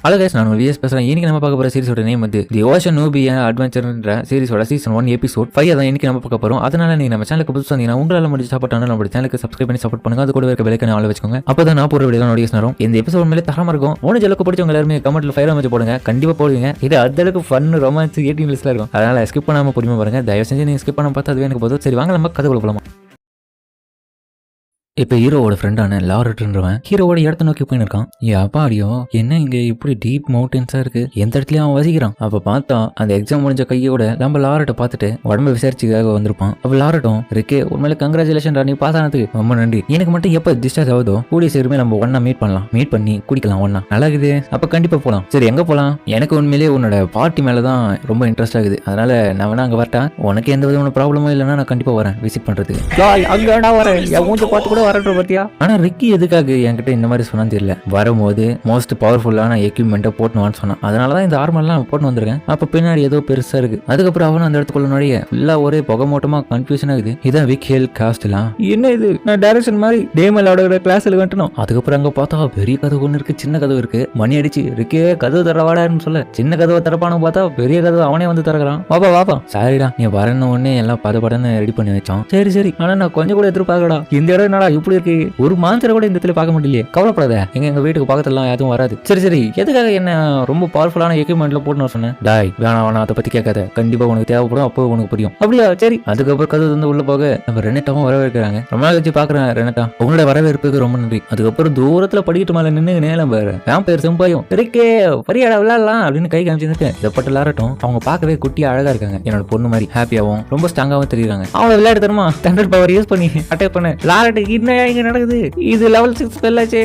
Hello guys, நான் vs பேசுறேன். இன்னைக்கு நம்ம பார்க்க போற சீரிஸோட நேம் வந்து தி ஓஷன் நூபியா அட்வென்ச்சர்ன்ற சீரிஸோட சீசன் 1 எபிசோட் 5 தான் இன்னைக்கு நம்ம பார்க்க போறோம். அதனால நீங்க நம்ம சேனலுக்கு புதுசா வந்தீங்கன்னா உங்களால முடிஞ்ச சப்போர்ட் ஆனா நம்ம சேனலுக்கு சப்ஸ்கிரைப் பண்ணி சப்போர்ட் பண்ணுங்க. அது கூட இருக்க பெல் ஐகானை ஆல் வச்சுக்கோங்க. அப்பதான் நான் போற வீடியோ நோட்டிஃபிகேஷன் வரும். இந்த எபிசோட் மேலே தரமா இருக்கும். மூணு ஜலக்கு பிடிச்சவங்க எல்லாரும் கமெண்ட்ல ஃபயர் அமைச்சு போடுங்க. கண்டிப்பா போடுவீங்க. இது அதற்கு ஃபன் ரொமான்ஸ் 18 லிஸ்ட்ல இருக்கும். அதனால ஸ்கிப் பண்ணாம பொறுமையா பாருங்க. தயவு செஞ்சு நீங்க ஸ்கிப் பண்ணாம பார்த்தா அதுவே எனக்கு போதும். சரி வாங்க நம்ம கதைக்குள்ள போலாம். இப்போ ஹீரோவோட ஃப்ரெண்டான லாரட்ன்றவன் ஹீரோவோட இடத்த நோக்கி போயின்னு இருக்கான். அப்பாடியோ என்ன இங்க இப்படி டீப் மவுண்டன்ஸா இருக்கு, எந்த இடத்துலயும் அவன் வசிக்கிறான். அப்ப பார்த்தா அந்த எக்ஸாம் முடிஞ்ச கையோட நம்ம லாரட்டை பார்த்துட்டு உடம்பு விசாரிச்சுக்காக வந்திருப்பான். அப்ப லாரட்டும் இருக்கே உண்மையில கங்க்ராச்சுலேஷன் நீ பாஸ் ஆனதுக்கு ரொம்ப நன்றி. எனக்கு மட்டும் எப்ப டிஸ்சார்ஜ் ஆகுதோ கூடிய சேருமே நம்ம ஒன்னா மீட் பண்ணலாம், மீட் பண்ணி குடிக்கலாம் ஒன்னா. நல்லா இருக்குது, அப்ப கண்டிப்பா போலாம். சரி எங்க போலாம்? எனக்கு உண்மையிலேயே உன்னோட பார்ட்டி மேலதான் ரொம்ப இன்ட்ரெஸ்ட் ஆகுது. அதனால நான் வேணா அங்க வரட்டா? உனக்கு எந்த விதமான ப்ராப்ளமும் இல்லைன்னா நான் கண்டிப்பா வரேன் விசிட் பண்றதுக்கு. அங்க வரேன் பார்த்து கூட வரட்டும் பத்தியா. ஆனா ரிக்கி எதுக்காக என்கிட்ட இந்த மாதிரி சொன்னா தெரியல. வரும்போது மோஸ்ட் பவர்ஃபுல்லான எக்யூப்மெண்ட்டை போட்டுவான்னு சொன்னான். அதனாலதான் இந்த ஆர்மர்லாம் போட்டு வந்திருக்கேன். அப்ப பின்னாடி ஏதோ பெருசா இருக்கு. அதுக்கப்புறம் அவனும் அந்த இடத்துக்குள்ள நுழைய ஃபுல்லா ஒரே புகை மூட்டமா கன்ஃபியூஷன் ஆகுது. இதான் விக் ஹேல் காஸ்ட்லாம் என்ன இது? நான் டைரக்ஷன் மாதிரி டேமலோட கிளாஸ்ல வந்துட்டோம். அதுக்கப்புறம் அங்க பார்த்தா பெரிய கதவு ஒண்ணு இருக்கு, சின்ன கதவு இருக்கு. மணி அடிச்சு ரிக்கே கதவு தரவாடான்னு சொல்ல சின்ன கதவை திறப்பானு பார்த்தா பெரிய கதவு அவனே வந்து திறக்கிறான். வாப்பா சாரிடா நீ வரணும் ஒன்னே எல்லாம் படன்னு ரெடி பண்ணி வச்சோம். சரி ஆனா நான் கொஞ்சம் கூட எதிர்பார்க்கடா. இந்த இடம் என்னடா இப்படி இருக்கு, ஒரு மான்சரை கூட இந்த இடத்துல பார்க்க முடியலையே. கவலைப்படாத, எங்க வீட்டுக்கு பக்கத்துல எதுவும் வராது. சரி எதுக்காக என்ன ரொம்ப பவர்ஃபுல்லான எக்யூப்மெண்ட்ல போட்டு சொன்னேன்? டாய் வேணாம் அதை பத்தி கேட்காத, கண்டிப்பா உனக்கு தேவைப்படும், அப்போ உனக்கு புரியும். அப்படியா சரி. அதுக்கப்புறம் கதவு வந்து உள்ள போக நம்ம ரெனட்டாவும் வரவேற்கிறாங்க. ரொம்ப நாள் கழிச்சு பாக்குறேன் ரெனட்டா, உங்களோட வரவேற்புக்கு ரொம்ப நன்றி. அதுக்கப்புறம் தூரத்துல படிக்கிட்டு மேல நின்று நேரம் பாரு வேம்பயர் செம்பாயும் இருக்கே பரியாடா விளையாடலாம் அப்படின்னு கை காமிச்சிருக்கேன். இதப்பட்ட லாரட்டும் அவங்க பார்க்கவே குட்டியா அழகா இருக்காங்க. என்னோட பொண்ணு மாதிரி ஹாப்பியாவும் ரொம்ப ஸ்ட்ராங்காவும் தெரியுறாங்க. அவங்கள விளையாடு தருமா தண்டர் பவர் யூஸ் பண்ணி அட்டாக் பண்ண. லாரட்டு என்ன இங்க நடக்குது? இது லெவல் 6 ஸ்பெல்லாச்சே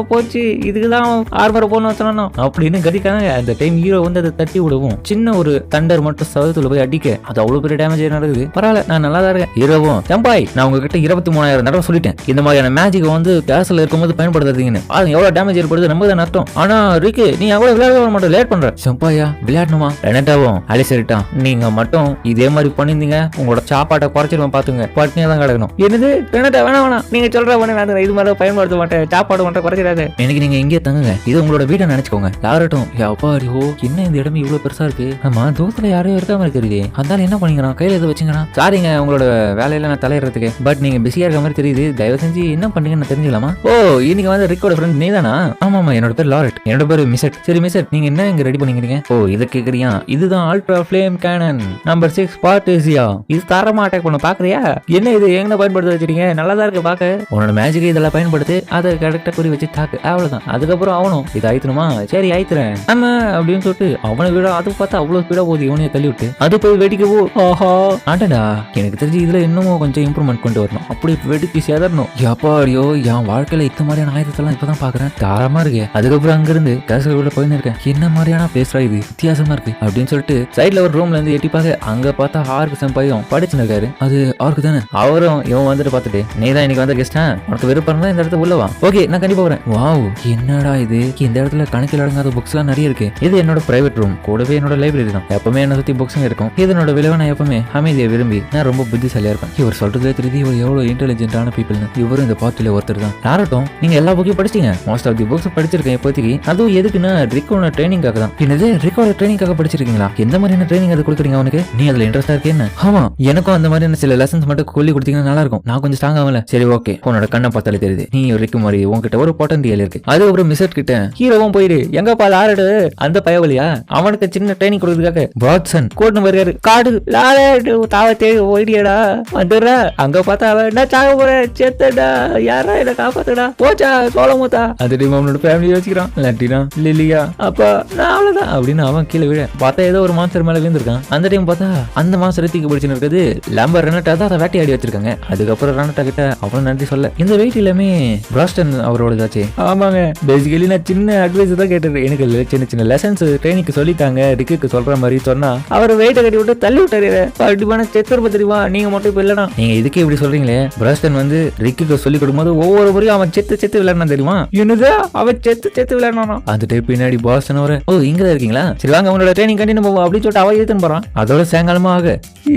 போச்சு, இதுக்குதான் ஆர்மரை போன வச்சணும் அப்படின்னு கதிக்காங்க. அந்த டைம் ஹீரோ வந்து அதை தட்டி விடுவோம். சின்ன ஒரு தண்டர் மட்டும் சதத்துல போய் அடிக்க அது அவ்வளவு பெரிய டேமேஜ் நடக்குது. பரவாயில்ல நான் நல்லா தான் இருக்கேன். ஹீரோவும் செம்பாய் நான் உங்ககிட்ட 23,000 தடவை சொல்லிட்டேன் இந்த மாதிரியான மேஜிக் வந்து கேஸ்ல இருக்கும்போது பயன்படுத்தாதீங்கன்னு. அது எவ்வளவு டேமேஜ் ஏற்படுது நம்ம தான் நஷ்டம். ஆனா ரிக்கு நீ எவ்வளவு விளையாட மாட்டோம் லேட் பண்ற. செம்பாயா விளையாடணுமா? ரெனட்டாவும் அலிசரிட்டான் நீங்க மட்டும் இதே மாதிரி பண்ணிருந்தீங்க உங்களோட சாப்பாட்டை குறைச்சிருவேன் பாத்துங்க, பட்னியா தான் கிடக்கணும். என்னது ரெனட்டா வேணாம் நீங்க சொல்ற இது மாதிரி பயன்படுத்த மாட்டேன், சாப்பாடு மட்டும் குறைச்சிடாது. எனக்கு நீங்க இங்கே தங்குங்க, இது உங்களோட வீட்டை நினைச்சுக்கோங்க. யாரட்டும் அப்பாடியோ என்ன இந்த இடம் இவ்வளவு பெருசா இருக்கு. ஆமா தூரத்துல யாரையும் இருக்க மாதிரி தெரியுது. அதனால என்ன பண்ணிக்கிறான், கையில எதை வச்சுக்கிறான். சாரிங்க உங்களோட வேலையில நான் தலையிடுறதுக்கு, பட் நீங்க பிஸியா இருக்க மாதிரி தெரியுது. தயவு செஞ்சு என்ன பண்ணீங்கன்னு தெரிஞ்சுக்கலாமா? ஓ இன்னைக்கு வந்து ரிக்கோட ஃப்ரெண்ட் நீ தானா? ஆமா என்னோட பேர் லாரட், என்னோட பேர் மிசட். சரி மிசட் நீங்க என்ன இங்க ரெடி பண்ணிக்கிறீங்க? ஓ இதை கேக்குறியா? இதுதான் அல்ட்ரா ஃபிளேம் கேனன் நம்பர் 6 பார்ட்டேசியா. இது தரமா அட்டாக் பண்ண பாக்குறியா? என்ன இது எங்க பயன்படுத்த வச்சிருக்கீங்க? நல்லதா இருக்கு பாக்க. உன்னோட மேஜிக் இதெல்லாம் பயன்படுத்தி அதை கரெக்டா குறி வச்சு தாக்கு, அவ்வளவுதான். அதுக்கப்புறம் அவனும் இது ஆயித்தணுமா? சரி ஆயித்துறேன் ஆமா அப்படின்னு சொல்லிட்டு அவனை விட அது பார்த்தா அவ்வளவு ஸ்பீடா போகுது. இவனைய தள்ளி விட்டு அது போய் வெடிக்கவோ ஆஹா ஆண்டடா. எனக்கு தெரிஞ்சு இதுல இன்னமும் கொஞ்சம் இம்ப்ரூவ்மெண்ட் கொண்டு வரணும். அப்படி வெடிக்கு சேதறணும். எப்பாடியோ என் வாழ்க்கையில இந்த மாதிரியான ஆயுதத்தெல்லாம் இப்பதான் பாக்குறேன், தாரமா இருக்கு. அதுக்கப்புறம் அங்கிருந்து கேசல் போயின்னு இருக்கேன். என்ன மாதிரியான பேசுறா இது, வித்தியாசமா இருக்கு அப்படின்னு சொல்லிட்டு சைட்ல ஒரு ரூம்ல இருந்து எட்டி பார்க்க அங்க பார்த்தா ஆர்க்கு செம்பாயும் படிச்சுன்னு இருக்காரு. அது ஆர்க்கு தானே. அவரும் இவன் வந்துட்டு பார்த்துட்டு நீ தான் இன்னைக்கு வந்த கெஸ்டா, உனக்கு விருப்பம் தான் இந்த இடத்துல உள்ளவா? ஓகே நான் கண்டிப்பா வரேன். வாவ் என்னடா இது, இந்த இடத்துல கணக்கில் அடங்காத புக்ஸ் எல்லாம் நிறைய இருக்கு. இது என்னோட பிரைவேட் ரூம், கூடவே என்னோட லைப்ரரி தான். எப்பவுமே என்ன சுத்தி புக்ஸ் இருக்கும். இதனோட விளைவை நான் எப்பவுமே அமைதியை விரும்பி நான் ரொம்ப புத்திசாலியா இருப்பேன். இவர் சொல்றதே தெரியுது இவர் எவ்வளவு இன்டெலிஜென்டான பீப்புள். இவரும் இந்த பார்ட்டில ஒருத்தர் தான். யாரட்டும் நீங்க எல்லா புக்கையும் படிச்சீங்க? மோஸ்ட் ஆஃப் தி புக்ஸ் படிச்சிருக்கேன் இப்போதைக்கு. அதுவும் எதுக்குன்னா ரிக்கோட ட்ரைனிங்காக தான். என்னது ரிக்கோட ட்ரைனிங்காக படிச்சிருக்கீங்களா? எந்த மாதிரியான ட்ரைனிங் அது கொடுக்குறீங்க அவனுக்கு? நீ அதுல இன்ட்ரெஸ்டா இருக்கேன்னு? ஆமா எனக்கும் அந்த மாதிரியான சில லெசன்ஸ் மட்டும் சொல்லி கொடுத்தீங்கன்னா நல்லா இருக்கும். நான் கொஞ்சம் ஸ்ட்ராங் ஆகல. சரி ஓகே உன்னோட கண்ணை பார்த்தாலே தெரியுது நீ ரிக்கு மாதிரி உங்ககிட்ட ஒரு பொட்டன்ஷியல் இருக்கு. அதுக்கப்புறம் மிசட் கிட்ட ஹீரோவும் போயிடு எங்கப்பா லாரடு அந்த பயவலியா அவனுக்கு சின்ன ட்ரைனிங் கொடுக்கறதுக்காக வாட்சன் கோட்னு வருவாரு. காடு லாரடு தாவத்தே ஓடியடா வந்துடுற. அங்க பார்த்தா அவன் என்ன சாக போற செத்தடா, யாரா என்ன காப்பாத்துடா போச்சா சோளமுத்தா. அந்த டைம் அவனோட ஃபேமிலி யோசிக்கிறான். லட்டினா லிலியா அப்பா நான் அவ்வளவுதான் அப்படின்னு அவன் கீழே விட பார்த்தா ஏதோ ஒரு மாஸ்டர் மேல விழுந்திருக்கான். அந்த டைம் பார்த்தா அந்த மாஸ்டர் தீக்கு பிடிச்சுன்னு இருக்குது. லம்பர் ரெனட்டா தான் அதை வேட்டையாடி வச்சிருக்காங்க. அதுக்கப்புறம் ரெனட்டா கிட்ட அவன் நன்றி சொல்ல இந்த வெயிட் எல்லாமே பிராஸ்டன் அவரோடதாச்சு. ஆமாங்க பேசிக்கலி நான் சின்ன அட்வைஸ் தான் கேட்டேன். எனக்கு சின்ன லெசன்ஸ் ட்ரைனிங்க்கு சொல்லிட்டாங்க. ரிக்கு சொல்ற மாதிரி சொன்னா அவர் வெயிட்ட கட்டி விட்டு தள்ளி விட்டாரு. அப்படிமான செத்துருப்ப தெரியுமா? நீங்க மட்டும் இப்ப இல்லனா நீங்க இதுக்கே இப்படி சொல்றீங்களே. பிராஸ்டன் வந்து ரிக்கு சொல்லி கொடுக்கும்போது ஒவ்வொரு முறையும் அவன் செத்து விளையாடணும் தெரியுமா? என்னது அவன் செத்து விளையாடணும். அந்த டைப் பின்னாடி பாஸ்டன் வர ஓ இங்கதான் இருக்கீங்களா? சரி வாங்க அவனோட ட்ரைனிங் கண்டினியூ போவோம் அப்படின்னு சொல்லிட்டு அவன் எடுத்துன்னு போறான். அதோட சாயங்காலமாக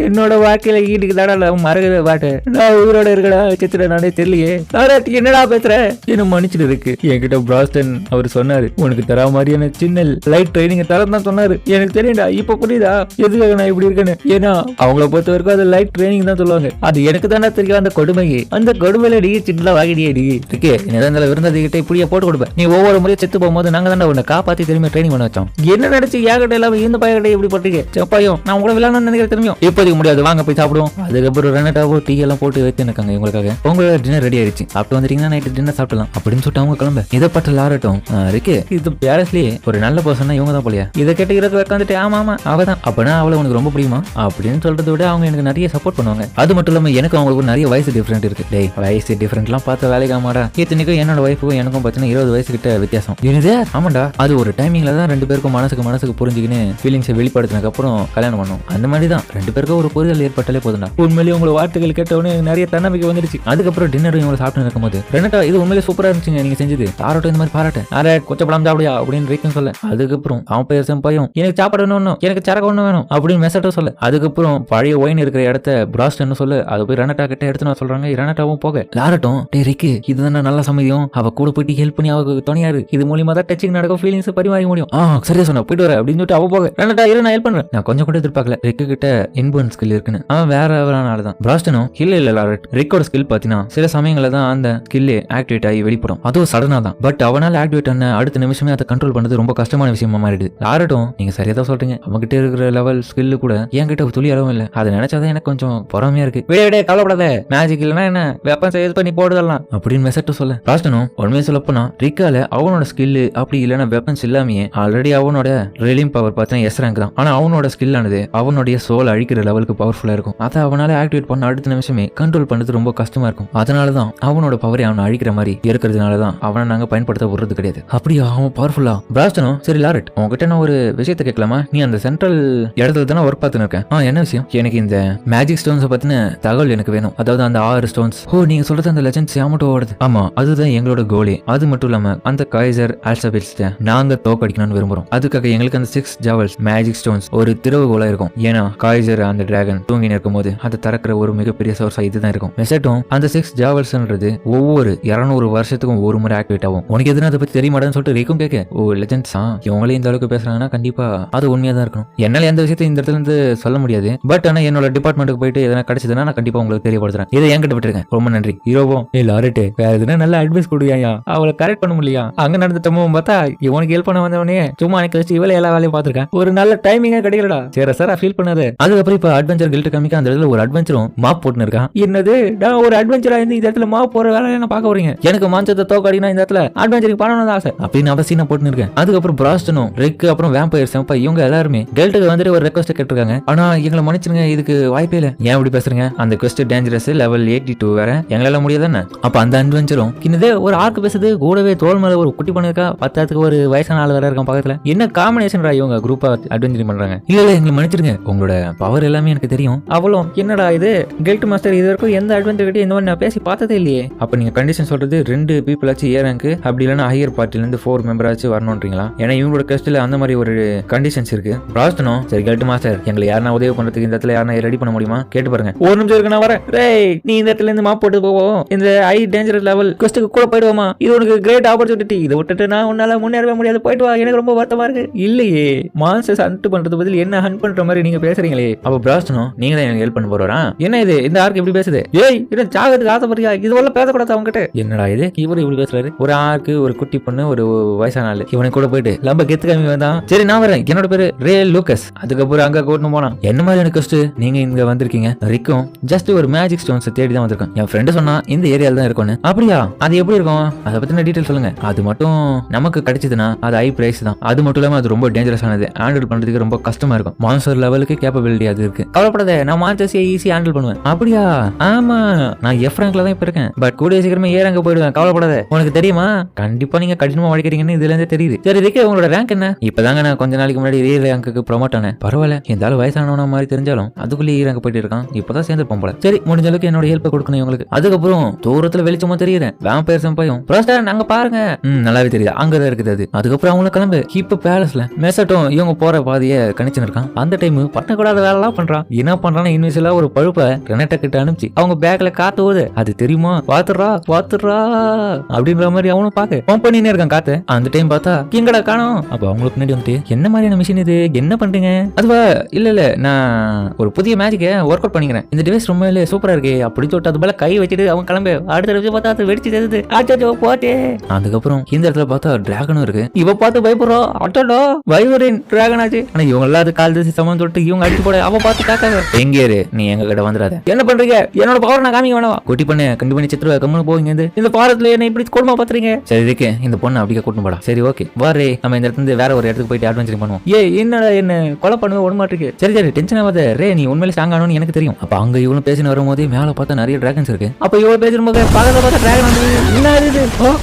என்னோட வாழ்க்கையில ஈட்டுக்கு தாடா மறக்கவே பாட்டு நான் உயிரோட இருக்கடா செத்துட நானே தெரியலையே. லாரட் என்னடா பேசுற? என்ன மன்னிச்சிட்டு இருக்கு. என்கிட்ட பிராஸ்டன் அவர் சொன்னாரு உனக்கு தர மாதிரியான சின்ன லைட் ட்ரைனிங் தரதான் சொன்னாரு. எனக்கு தெரியும்டா, இப்ப புரியுதா எதுக்காக நான் இப்படி இருக்கேன்னு. ஏன்னா அவங்கள பொறுத்த வரைக்கும் அது லைட் ட்ரைனிங் தான் சொல்லுவாங்க. அது எனக்கு தானே தெரியும் அந்த கொடுமையே. அந்த கொடுமையில நீ சின்னதா வாங்கிடியே நீ இருக்கு. என்னதான் விருந்ததிகிட்ட இப்படியே போட்டு கொடுப்பேன். நீ ஒவ்வொரு முறையும் செத்து போகும்போது நாங்க தான் உன்னை காப்பாத்தி திரும்பி ட்ரைனிங் பண்ண வச்சோம். என்ன நினைச்சு ஏகட்ட இல்லாம இந்த பையன் இப்படி பண்றீங்க? செப்பாயும் நான் உங்களை விளையாடணும்னு நினைக்கிற திரும்பியும் இப்போதைக்கு முடியாது, வாங்க போய் சாப்பிடுவோம். அதுக்கப்புறம் ரெனட்டாவோ டீ எல்லாம் போட்டு வைத்து இருக்காங்க இவங்களுக்காக. உங்களோட டின்னர் ரெடி ஆயிடுச்சு, அப்படி வந்துட்டீங்கன்னா நைட்டு டின்னர் சாப்பிடலாம் அப்படின்னு சொல்லிட்டு அவங்க கிளம்ப. இதை பட்ட லாரட்டும் இருக்கு இது பேரஸ்லயே ஒரு நல்ல பர்சன் இவங்க தான் போலியா. இதை கேட்டு இறக்க உட்காந்துட்டு ஆமா அவதான் அப்பனா அவளை உனக்கு ரொம்ப பிடிக்குமா அப்படின்னு சொல்றதை விட அவங்க எனக்கு நிறைய சப்போர்ட் பண்ணுவாங்க. அது மட்டும் இல்லாம எனக்கு அவங்களுக்கு நிறைய வயசு டிஃபரெண்ட் இருக்கு. டேய் வயசு டிஃபரெண்ட்லாம் பார்த்த வேலைக்கு ஆமாடா. இத்தனைக்கும் என்னோட ஒய்ஃபுக்கும் எனக்கும் பார்த்தீங்கன்னா 20 வயசு கிட்ட வித்தியாசம். இது ஆமாண்டா, அது ஒரு டைமிங்ல தான் ரெண்டு பேருக்கும் மனசுக்கு புரிஞ்சுக்கின்னு ஃபீலிங்ஸை வெளிப்படுத்தினதுக்கு அப்புறம் கல்யாணம் பண்ணும். அந்த மாதிரி தான் ரெண்டு பேருக்கும் ஒரு புரிதல் ஏற்பட்டாலே போதும்டா. உண்மையிலேயே உங்களை வார்த்தைகள் கேட்டவொடனே நிறைய தன்னம்பிக்கை வந்துருச்சு. அதுக்கப்புறம் டின்னர் இவங்க சாப்பிட்டு இருக்கும்போது ரெனட்டா இது உண்மையிலே சூப்பரா இருந்துச்சுங்க நீங்க செஞ்சது, ஆரோட்டம் இந்த மாதிரி பாராட்டேன். அரே கொஞ்சம் படம் சாப்பிடியா அப்படின்னு ரீக்கன் சொல்ல. அதுக்கப்புறம் அவன் பேர் பையன் எனக்கு சாப்பாடு வேணும், எனக்கு சரக்கு ஒண்ணு வேணும் அப்படின்னு மெசட்டோ சொல்ல. அதுக்கப்புறம் பழைய ஒயின் இருக்கிற இடத்த பிராஸ்டன் சொல்ல. அது போய் ரெனட்டா கிட்ட எடுத்து நான் சொல்றாங்க. ரெனட்டாவும் போக லாரட்டும் டே ரிக்கு இதுதானே நல்ல சமயம், அவ கூட போயிட்டு ஹெல்ப் பண்ணி அவருக்கு துணையாரு. இது மூலியமா தான் டச்சிங் நடக்கும், ஃபீலிங்ஸ் பரிமாறிக்க முடியும். சரியா சொன்னா போயிட்டு வர அப்படின்னு சொல்லிட்டு அவ போக. ரெனட்டா இரு நான் ஹெல்ப் பண்றேன். நான் கொஞ்சம் கூட எதிர்பார்க்கல ரிக்கு கிட்ட இன்பன் ஸ்கில் இருக்குன்னு. அவன் வேற ஆள் தான். பிராஸ்டனும் இல்ல லாரட் ரிக்கோட ஸ்கில் பாத்தீங்கன்னா சில சமயங்கள தான் அந்த ஸ்கில் ஆக்டிவேட் ஆகி வெளிப்படும், அதுவும் சடனா தான். பட் அவனால ஆக்டிவேட் ஆன அடுத்த நிமிஷமே அதை கண்ட்ரோல் பண்ணது ரொம்ப கஷ்டமான விஷயமா மாறிடுது. லாரட்டும் நீங்க சரியா தான் சொல்றீங்க, அவங்ககிட்ட இருக்கிற லெவல் ஸ்கில் கூட என்கிட்ட துளி அளவும் இல்ல. அதை நினைச்சாதான் எனக்கு கொஞ்சம் பொறாமையா இருக்கு. விட கவலைப்படாத, மேஜிக் இல்லனா என்ன வெப்பன் சேல் பண்ணி போடுதலாம் அப்படின்னு மெசேஜ் சொல்ல. பிராஸ்டனும் உண்மையை சொல்ல போனா ரிக்கால அவனோட ஸ்கில் அப்படி இல்லைன்னா வெப்பன்ஸ் இல்லாமையே ஆல்ரெடி அவனோட ரிலீம் பவர் பார்த்தா எஸ் ரேங்க் தான். ஆனா அவனோட ஸ்கில் ஆனது அவனுடைய சோல் அழிக்கிற லெவலுக்கு பவர்ஃபுல்லா இருக்கும். அதை அவனால ஆக்டிவேட் பண்ண அடுத்த நிமிஷமே கண்ட்ரோல் பண்றது ரொம்ப கஷ்டமா இருக்கும். அதனாலதான் அவனோட பவரை அவனை அழிக்கிற மாதிரி இருக்கிறதுனாலதான் அவனை நாங்க பயன்படுத்த விடுறது கிடையாது. அப்படியா அவன் பவர்ஃபுல்லா? பிராஸ்டனும் சரி லாரட் உங்ககிட்ட நான் ஒரு விஷயத்தை கேட்கலாமா? நீ அந்த சென்ட்ரல் இடத்துல தானே ஒர்க் பார்த்துன்னு இருக்கேன். என்ன விஷயம்? எனக்கு இந்த மேஜிக் ஸ்டோன்ஸ் பத்தின தகவல் எனக்கு வேணும். அதாவது அந்த 6 ஸ்டோன்ஸ். நீங்க சொல்றது அந்த லெஜெண்ட்ஸ் யாமட்டோ ஓடுது. ஆமா அதுதான் எங்களோட கோலே. அது மட்டும் இல்லாம அந்த கைசர் ஆல்சபெட்ஸ் நாங்க தோக்கடிக்கணும்னு விரும்புறோம். அதுக்காக எங்களுக்கு அந்த 6 ஜாவல்ஸ் மேஜிக் ஸ்டோன்ஸ் ஒரு திறவுகோலா இருக்கும். ஏன்னா கைசர் அந்த டிராகன் தூங்கி நிற்கும் போது அதை திறக்கிற ஒரு மிகப்பெரிய சோர்ஸா இதுதான் இருக்கும். மெசட்டும் அந்த 6 ஜாவல்ஸ்ன்றது ஒவ்வொரு 200 வருஷத்துக்கும் ஒரு முறை ஆக்டிவேட் ஆகும். உனக்கு எதுனா அதை பத்தி தெரியுமாடான்னு சொல்லிட்டு ரிக்கும் கேட்க. லெஜெண்ட்ஸா இவங்களே இந்த அளவுக்கு பேசுறாங்கன்னா கண்டிப்பா அது உண்மையா தான் இருக்கணும். என்னால எந்த விஷயத்தையும் இந்த இடத்துல இருந்து சொல்ல முடியாது. பட் ஆனா என்னோட டிபார்ட்மெண்ட்டுக்கு போயிட்டு எதனா கிடைச்சதுன்னா நான் கண்டிப்பா உங்களுக்கு தெரியப்படுத்துறேன். இதை என்கிட்ட விட்டுருக்கேன். ரொம்ப நன்றி. ஹீரோவும் லாரட் வேற எதுனா நல்ல அட்வைஸ் கொடுயா, அவளை கரெக்ட் பண்ண முடியலையா? அங்க நடந்துட்டமோ பார்த்தா இவனுக்கு ஹெல்ப் பண்ண வந்தவனே சும்மா எனக்கு வச்சு இவளை எல்லா வேலையும் பார்த்திருக்கேன். ஒரு நல்ல டைமிங்கா கிடைக்கலடா. சரி சார் ஃபீல் பண்ணாது. அதுக்கப்புறம் இப்ப அட்வென்ச்சர் கில்ட் காமிக்க அந்த இடத்துல ஒரு அட்வென்ச்சரும் மாப் போட்டுன்னு இருக்கான். என்னது நான் ஒரு அட்வென்ச்சரா இருந்து இந்த இடத்துல மாப் போற வேலை என்ன பார்க்க வரீங்க? எனக்கு மாஞ்சத்தை தோக்கடினா இந்த இடத்துல அட்வென்ச்சருக்கு பண்ணணும் ஆசை அப்படின்னு அவசியம் போட்டுன்னு இருக்கேன். அதுக்கப்புறம் பிராஸ்டனும் ரிக் அப்புறம் வேம்பயர் செம்பா இவங்க எல்லாருமே கில்ட்டுக்கு வந்துட்டு ஒரு ரெக்வஸ்ட் கேட்டிருக்காங்க. ஆனா எங்களை மன்னிச்சிருங்க, இதுக்கு வாய்ப்பே இல்ல. ஏன் இப்படி பேசுறீங்க? அந்த குவெஸ்ட் டேஞ்சரஸ் லெவல் 82 வேற எங்களால முடியாதானே? அப்ப அந்த அட்வென்ச்சரும் கிண்ணதே ஒரு ஆர்க்கு பேசுது, கூடவே தோல் மேல ஒரு குட்டி பண்ணிருக்கா, பத்தாத்துக்கு ஒரு வயசான ஆள் வேற இருக்கான் பக்கத்துல. என்ன காம்பினேஷன் இவங்க குரூப்பா அட்வென்ச்சர் பண்றாங்க. இல்ல எங்களை மன்னிச்சிருங்க, உங்களோட பவர் எல்லாமே எனக்கு தெரியும். அவளும் என்னடா இது கில்ட் மாஸ்டர் இது வரைக்கும் எந்த அட்வென்ச்சர் கிட்ட இந்த மாதிரி நான் பேசி பார்த்ததே இல்லையே. அப்ப நீங்க கண்டிஷன் சொல்றது 2 பீப்புள் ஆச்சு ஏ ரேங்க், அப்படி இல்லைன்னா ஹையர் பார்ட்டில இருந்து 4 மெம்பர் ஆச்சு வரணும்ன்றீங்களா? ஏன்னா இவங்களோட கஸ்ட்ல அந்த மாதிரி ஒரு கண்டிஷன்ஸ் இருக்கு. பிராஸ்டனும் சரி கில்ட் மாஸ்டர் எங்களை யாரா உதவி பண்றதுக்கு இந்த இடத்துல யாரா ரெடி பண்ண முடியுமா கேட்டு பாருங்க. ஒரு நிமிஷம் இருக்கு நான் வரேன். நீ இந்த இடத்துல இருந்து மாப் போட்டு போவோம், இந்த ஹை டேஞ்சரஸ் லெவல் குவெஸ்ட்க்கு கூட போயிடுவோமா? இது உனக்கு கிரேட் ஆப்பர்ச்சுனிட்டி. இதை விட்டுட்டு நான் உன்னால முன்னேறவே முடியாது, போயிட்டு வா. எனக்கு ரொம்ப வருத்தமா இருக்கு. இல்லையே மான்ஸ்டர்ஸ் ஹண்ட் பண்றது பதில் என்ன ஹண்ட் பண்ற மாதிரி நீங்க பேசுறீங்களே. அப்ப பிராஸ்டனும் நீங்க தான் எனக்கு ஹெல்ப் பண்ண போறா? என்ன இது இந்த ஆர்க் எப்படி பேசுது? என்ன சாகத்துக்கு ஆசைப்படுறியா? இதுவெல்லாம் பேசக்கூடாது அவங்ககிட்ட. என்னடா இது இவரு இப்படி பேசுறாரு? ஒரு ஆர்க்கு ஒரு குட்டி பொண்ணு ஒரு வயசான ஆளு இவனை கூட போயிட்டு லம்ப கெத்து காமி வந்தான். சரி நான் வரேன், என்னோட பேரு ரே லூக்கஸ். அதுக்கப்புறம் அங்க கூட்டணும் போனா என்ன மாதிரி எனக்கு கஷ்டம் நீங்க இங்க வந்திருக்கீங்க. ரிக்கும் ஜஸ்ட் ஒரு மேஜிக் ஸ்டோன்ஸ் தேடி தான் வந்திருக்கேன். என் ஃப்ரெண்டு சொன்னா இந்த ஏரியால தான் இருக்கும்னு. அப்படியா? அது எப்படி இருக்கும்? அதை பத்தின டீடைல் சொல்லுங்க. அது மட்டும் நமக்கு கிடைச்சதுன்னா அது ஹை பிரைஸ் தான். அது மட்டும் இல்லாம அது ரொம்ப டேஞ்சரஸ் ஆனது, ஹேண்டில் பண்றதுக்கு ரொம்ப கஷ்டமா இருக்கும். மான்ஸ்டர் லெவலுக்கு கேப்பபிலிட்டி அது இருக்கு. கவலைப்படாத, நான் மான்ஸ்டர்ஸை ஈஸியா ஹேண்டில் பண்ணுவேன். அப்படியா? ஆமா நான் எஃப் ரேங்க்ல தான் இப்ப இருக்கேன். பட் கூடிய சீக்கிரமே ஏ ரேங்க் போயிடுவேன். கவலைப்படாத. உனக்கு தெரியுமா? கண்டிப்பா நீங்க கடினமா உழைக்கிறீங்கன்னு இதுல இருந்தே தெரியுது. சரி ரிக்கே உங்களோட ரேங்க் என்ன? இப்பதாங்க நான் கொஞ்ச நாளைக்கு முன்னாடி ரே ரேங்க்கு ப்ரொமோட் ஆனேன். பரவாயில்ல, இருந்தாலும் வயசானவன மாதிரி தெரிஞ்சாலும் அதுக்குள்ளே ஏ ரேங்க் போயிட்டு இருக்கான். இப்பதான் சேர்ந்துருப்போம் போல. சரி முடிஞ்ச அளவுக்கு என்னோட ஹெல்ப் கொடுக்கணும் இவங்களுக்கு. அதுக்கப்புறம் தூரத்துல வெளிச்சமா தெரியுறேன் வேம்பயர் செம்பையும் ப்ரோஸ்டர் நாங்க பாருங்க. நல்லாவே தெரியுது, அங்கதான் இருக்குது அது. அதுக்கப்புறம் அவங்கள கிளம்பு. இப்ப பேலஸ்ல மெசட்டும் இவங்க போற பாதைய கணிச்சு இருக்கான். அந்த டைம் பண்ணக்கூடாத வேலை எல்லாம் பண்றான். என்ன பண்றான்னு இன்விசிலா ஒரு பழுப்ப ரெனட்டா கிட்ட அனுப்பிச்சு அவங்க பேக்ல காத்து ஓது அது தெரியுமா, பாத்துறா அப்படின்ற மாதிரி அவனும் பாக்க பம்ப் பண்ணினே இருக்கான் காத்து. அந்த டைம் பார்த்தா எங்கடா காணோம். அப்ப அவங்களுக்கு முன்னாடி வந்துட்டு என்ன மாதிரியான மிஷின் இது, என்ன பண்றீங்க? அதுவா இல்ல நான் ஒரு புதிய மேஜிக்கை ஒர்க் அவுட் பண்ணிக்கிறேன், இந்த டிவைஸ் ரொம்ப சூப்பரா இருக்கு அப்படின்னு சொல்லிட்டு அது போல கை வச்சுட்டு அவன் கிளம்பு. அடுத்த நிமிஷம் பார்த்தா அது வெடிச்சு தெரியுது. ஆச்சோ போட்டே. அதுக்கப்புறம் இந்த இடத்துல பார்த்தா டிராகனும் இருக்கு. இவ பார்த்து பயப்படுறோம். அட்டோடோ வைவரின் டிராகன் ஆச்சு. ஆனா இவங்க எல்லாம் அது கால் தசி சமம் சொல்லிட்டு இவங்க அடிச்சு போட அவ பார்த்து காக்காங்க. எங்க இரு, நீ எங்க கிட்ட வந்துடாத. என்ன பண்றீங்க? என்னோட பவர் நான் காமிக்க வேணாம். குட்டி பண்ணு கண்டு பண்ணி சித்திர கம்முன்னு போவீங்க. இந்த ஃபாரஸ்ட்ல என்ன இப்படி கொடுமா பாத்துறீங்க? சரி இருக்கு, இந்த பொண்ணு அப்படியே கூட்டு போடா. சரி ஓகே வாரே, நம்ம இந்த இடத்துல வேற ஒரு இடத்துக்கு போயிட்டு அட்வென்ச்சர் பண்ணுவோம். என்னடா என்ன கொலை பண்ணுவே ஓட மாட்டேங்க. சரி டென்ஷன் ஆகாத ரே, நீ உண்மையிலே ஸ்ட்ராங் ஆகணும்னு எனக்கு தெரியும். அப்ப அங்க இவனும் பேசின்னு வரும்போது மேல பார்த்தா நிறைய டிராகன்ஸ் இருக்கு. அப்ப இவ்வளவு பேசும்போது பக்கத்துல பார்த்தா டிராகன் வந்து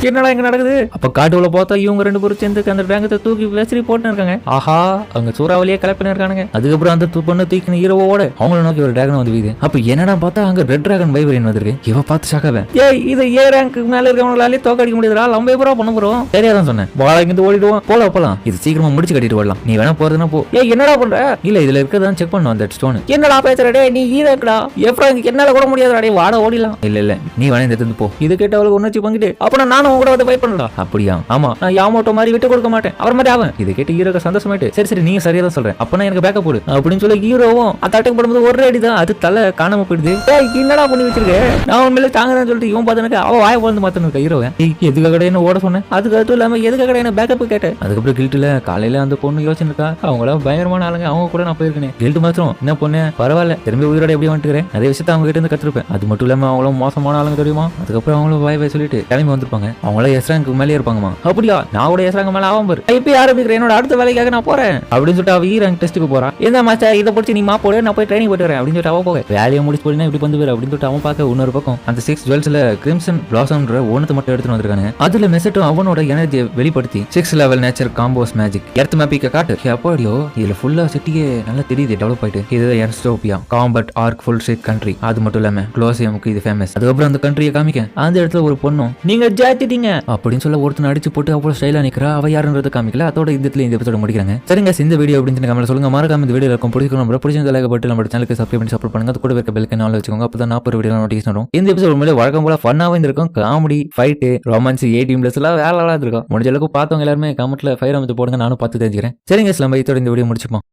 என்னடா இங்க நடக்குது? அப்ப காட்டுக்குள்ள பார்த்தா இவங்க ரெண்டு பேரும் சேர்ந்து அந்த டிராகத்தை தூக்கி பேசி போட்டு இருக்காங்க. ஆஹா, அங்க சூறாவளியே கலப்பின இருக்கானுங்க. அதுக்கப்புறம் அந்த பொண்ணு தூக்கி ஹீரோவோட அவங்கள நோக்கி ஒரு டிராகன் வந்து வீது. அப்ப என்னடா பார்த்தா அங்க ரெட் டிராகன் வைவரின் வந்திருக்கு. இவ பார்த்து ஷாக்காவேன். இது ஏ ரேங்க் மேல இருக்கவங்களாலே தோக்கடிக்க முடியாதுடா, நம்ம எப்பரா பண்ண போறோம்? சரியாதான் சொன்னேன். வாழ இங்க ஓடிடுவோம். போலாம் இது சீக்கிரமா முடிச்சு கட்டிட்டு வரலாம். நீ வேணா போறதுன்னா போ. என்னடா பண்ற? இல்ல இதுல இருக்கதான் செக் பண்ணுவோம் அந்த ஸ்டோன். என்னடா பேசுறடே நீ ஹீரோக்குடா, எஃப்ராங்க் என்னால கூட முடியாதுடா, வாட ஓடிலாம். இல்ல நீ வேணா இந்த இடத்துல போ. இது கேட்டவளுக்கு உணர்ச்சி பங்கிட்டு அப்ப நானும் உங்க கூட வந்து ஃபைட் பண்ணலாம். அப்படியா? ஆமா, நான் யாமோட்டோ மாதிரி விட்டு கொடுக்க மாட்டேன். அவர் மாதிரி அவன். இது கேட்டு ஹீரோக்கு சந்தோஷமாயிட்டு சரி நீங்க சரியா தான் சொல்றேன், அப்பனா எனக்கு பேக்கப் போடு அப்படின்னு சொல்லி ஹீரோவும் அட்டாக் பண்ணும்போது ஒரு அடிதான் அது தலை காணாம போயிடுது. என்னடா பண்ணி வச்சிருக்க? நான் உண்மையில தாங்கதான் சொல்லிட்டு இவன் பார்த்து அவ வாய போந்து மாத்தணும் ஹீரோவை. எதுக்காக கடை என்ன ஓட சொன்னேன், அதுக்கு அதுவும் இல்லாம எதுக்காக கடை என்ன பேக்கப் கேட்டேன். அதுக்கப்புறம் கில்ட்டுல காலையில அந்த பொண்ணு யோசனை இருக்கா, அவங்களாம் பயங்கரமான ஆளுங்க, அவங்க கூட நான் போயிருக்கேன். கில்ட்டு மாத்திரம் என்ன பொண்ணு பரவாயில்ல, திரும்பி உயிரோட எப்படி வந்துட்டுறேன், நிறைய விஷயத்த அவங்க கிட்ட இருந்து கத்துருப்பேன். அது மட்டும் இல்லாம அவங்களும் மோசமான ஆளுங்க தெரியுமா. அதுக்கப்புறம் அவங்களும் வாய் சொல்லிட்டு கிளம்பி வந்திருப்பாங்க. அவங்கள எஸ்ராங்க்கு மேலே இருப்பாங்கம்மா. அப்படியா? நான் கூட எஸ்ராங்க மேல ஆகும் பாரு. இப்ப ஆரம்பிக்கிறேன், என்னோட அடுத்த வேலைக்காக நான் போறேன் அப்படின்னு சொல்லிட்டு அவ ரேங்க் டெஸ்ட்டுக்கு போறான். என்ன மாச்சா இதை பிடிச்சி நீ போடு, நான் போய் ட்ரைனிங் போட்டு வரேன் அப்படின்னு சொல்லிட்டு அவ போக வேலையை முடிச்சு போனா இப்படி வந்து அப்படின்னு சொல்லிட்டு அவன் பார்க்க இன்னொரு பக்கம் அந்த 6 ஜுவல்ஸ்ல கிரிம்சன் பிளாசம்ன்ற ஒன்னத்தை மட்டும் எடுத்துட்டு வந்திருக்காங்க. அதுல மெசட்டும் அவனோட எனர்ஜியை வெளிப்படுத்தி 6 level nature compose magic earth மேப்பிக்க காட்டு. அப்படியோ இதுல ஃபுல்லா சிட்டியே நல்லா தெரியுது, டெவலப் ஆயிட்டு. இது எர்ஸ்டோபியா combat arc full street country. அது மட்டும் இல்லாம குளோசியமுக்கு இது ஃபேமஸ். அதுக்கப்புறம் அந்த கண்ட்ரியை காமிக்க அந்த இடத்துல ஒரு பொண்ணும் நீங்க ஜாத்திட்டீங்க அப்படின்னு சொல்ல ஒருத்தனை அடிச்சு போட்டு அவ்வளவு ஸ்டைலா நிக்கிறா. அவ யாருன்றது காமிக்கல. அதோட இந்த எபிசோட முடிக்கிறாங்க. சரிங்க, இந்த வீடியோ அப்படின்னு கமெண்ட்ல சொல்லுங்க. மறக்காம இந்த வீடியோ இருக்கும் பிடிச்சிருந்தா லைக் போட்டு நம்ம சேனலுக்கு சப்ஸ்கிரைப் பண்ணி சப்போர்ட் பண்ணுங்க. அது கூட இருக்க பெல் ஐகானை வச்சுக்கோங்க. அப்பதான் நான் ஒரு வீடியோ நோட்டிஃபிகேஷன் வரும். இந்த எபிசோட் உண்மையிலே வழக்கம் போல ஃபன்னாவே இருந்திருக்கும். காமெடி, ஃபைட், ரொமான்ஸ், 18+ எல்லாம் வேற இருக்கும். முடிஞ்ச அளவுக்கு பார்த்தவங்க எல்லாருமே கமெண்ட்ல ஃபயர் அமைத்து போடுங்க, நானும் பார்த்து தெரிஞ்சுக்கிறேன். சரிங்க, நம்ம இதோட இந்த வீடியோ முடிச்சுப்போம்.